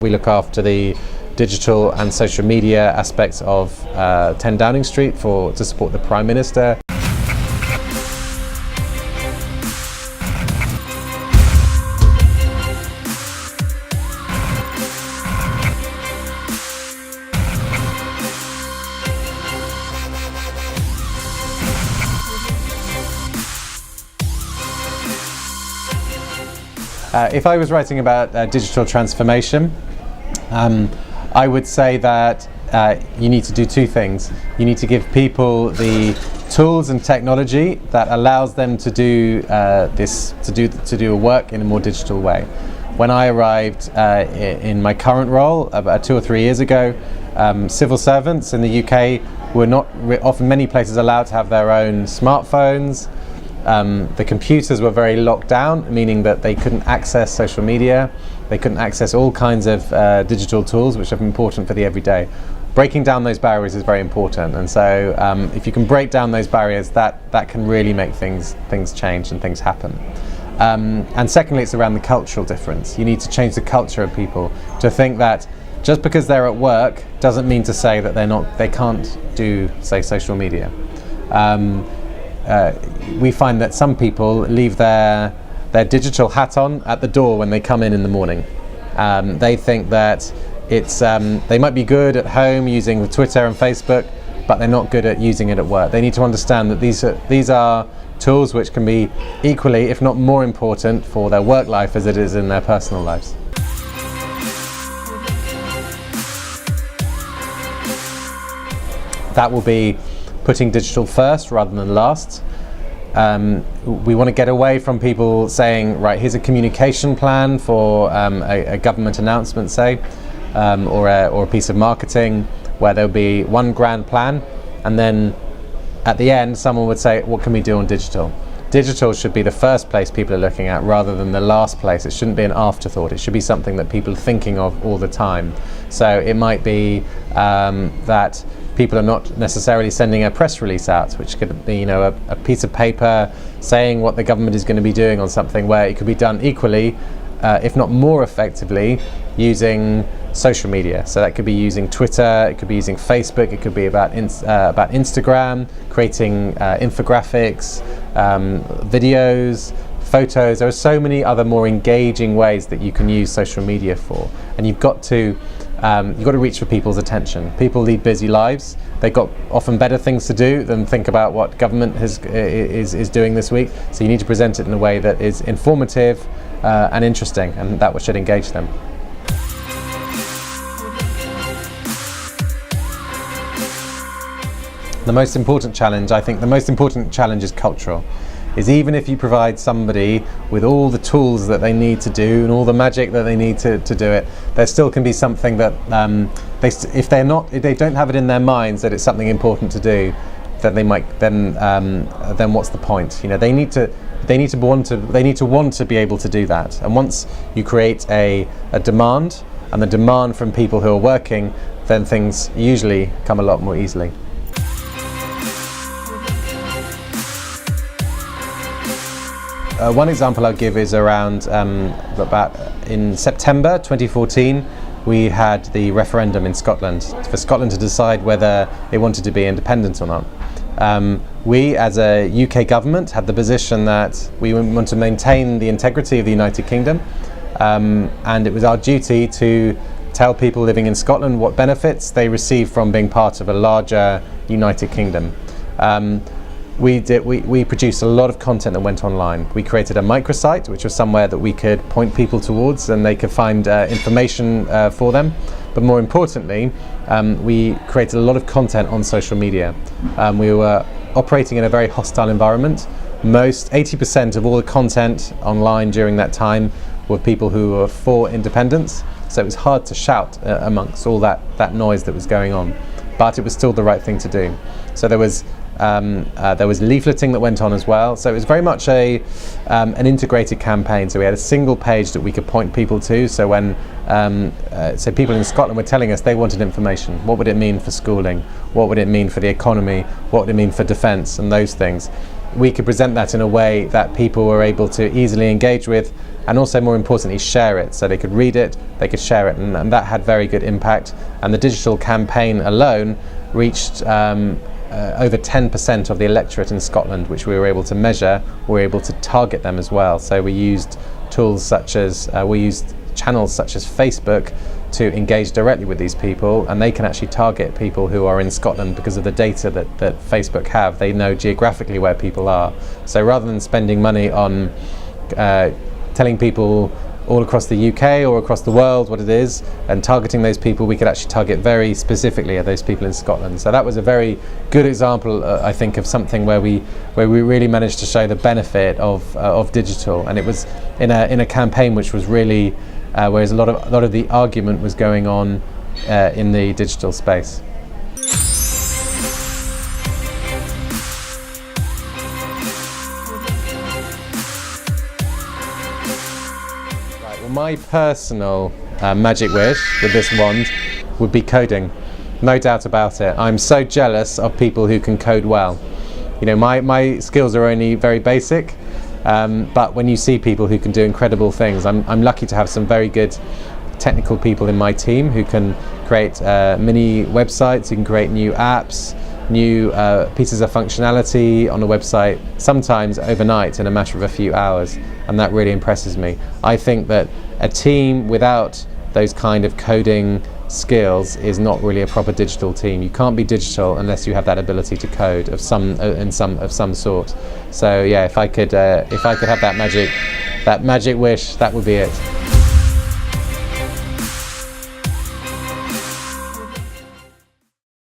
We look after the digital and social media aspects of 10 Downing Street to support the Prime Minister. If I was writing about digital transformation, I would say that you need to do two things. You need to give people the tools and technology that allows them to do to do work in a more digital way. When I arrived in my current role about 2 or 3 years ago, civil servants in the UK were not often many places allowed to have their own smartphones. The computers were very locked down, meaning that they couldn't access social media, they couldn't access all kinds of digital tools which are important for the everyday. Breaking down those barriers is very important, and so if you can break down those barriers, that can really make things change and things happen. And secondly, it's around the cultural difference. You need to change the culture of people to think that just because they're at work doesn't mean to say that they can't do, say, social media. We find that some people leave their digital hat on at the door when they come in the morning. They think that they might be good at home using Twitter and Facebook, but they're not good at using it at work. They need to understand that these are tools which can be equally, if not more important, for their work life as it is in their personal lives. That will be putting digital first rather than last. We want to get away from people saying, right, here's a communication plan for a government announcement, say, or a piece of marketing, where there'll be one grand plan, and then at the end someone would say, what can we do on digital? Digital should be the first place people are looking at rather than the last place. It shouldn't be an afterthought. It should be something that people are thinking of all the time. So it might be that people are not necessarily sending a press release out, which could be, a piece of paper saying what the government is going to be doing on something, where it could be done equally, if not more effectively, using social media. So that could be using Twitter, it could be using Facebook, it could be about Instagram, creating infographics, videos, photos. There are so many other more engaging ways that you can use social media for, and you've got to reach for people's attention. People lead busy lives. They've got often better things to do than think about what government is doing this week. So you need to present it in a way that is informative and interesting, and that should engage them. The most important challenge, I think, is cultural. Is even if you provide somebody with all the tools that they need to do and all the magic that they need to do it, there still can be something that if they don't have it in their minds that it's something important to do, then then what's the point? They need to want to be able to do that. And once you create a demand, and the demand from people who are working, then things usually come a lot more easily. One example I'll give is around in September 2014, we had the referendum in Scotland for Scotland to decide whether it wanted to be independent or not. We, as a UK government, had the position that we want to maintain the integrity of the United Kingdom, and it was our duty to tell people living in Scotland what benefits they receive from being part of a larger United Kingdom. We produced a lot of content that went online. We created a microsite, which was somewhere that we could point people towards and they could find information for them. But more importantly, we created a lot of content on social media. We were operating in a very hostile environment. 80% of all the content online during that time were people who were for independence. So it was hard to shout amongst all that noise that was going on. But it was still the right thing to do. So there was leafleting that went on as well. So it was very much an integrated campaign. So we had a single page that we could point people to. So when people in Scotland were telling us they wanted information, what would it mean for schooling? What would it mean for the economy? What would it mean for defence and those things? We could present that in a way that people were able to easily engage with, and also more importantly share it. So they could read it, they could share it, and that had very good impact. And the digital campaign alone reached over 10% of the electorate in Scotland, which we were able to measure. We were able to target them as well. So we used tools such as, we used channels such as Facebook to engage directly with these people, and they can actually target people who are in Scotland because of the data that Facebook have. They know geographically where people are. So rather than spending money on telling people all across the UK or across the world what it is and targeting those people, we could actually target very specifically at those people in Scotland. So that was a very good example, I think, of something where we really managed to show the benefit of digital, and it was in a campaign which was really whereas a lot of the argument was going on in the digital space. My personal magic wish with this wand would be coding, no doubt about it. I'm so jealous of people who can code well. You know, my skills are only very basic, but when you see people who can do incredible things, I'm lucky to have some very good technical people in my team who can create mini websites, who can create new apps, new pieces of functionality on a website, sometimes overnight in a matter of a few hours, and that really impresses me. I think that a team without those kind of coding skills is not really a proper digital team. You can't be digital unless you have that ability to code of some sort. So yeah, if I could have that magic wish, that would be it.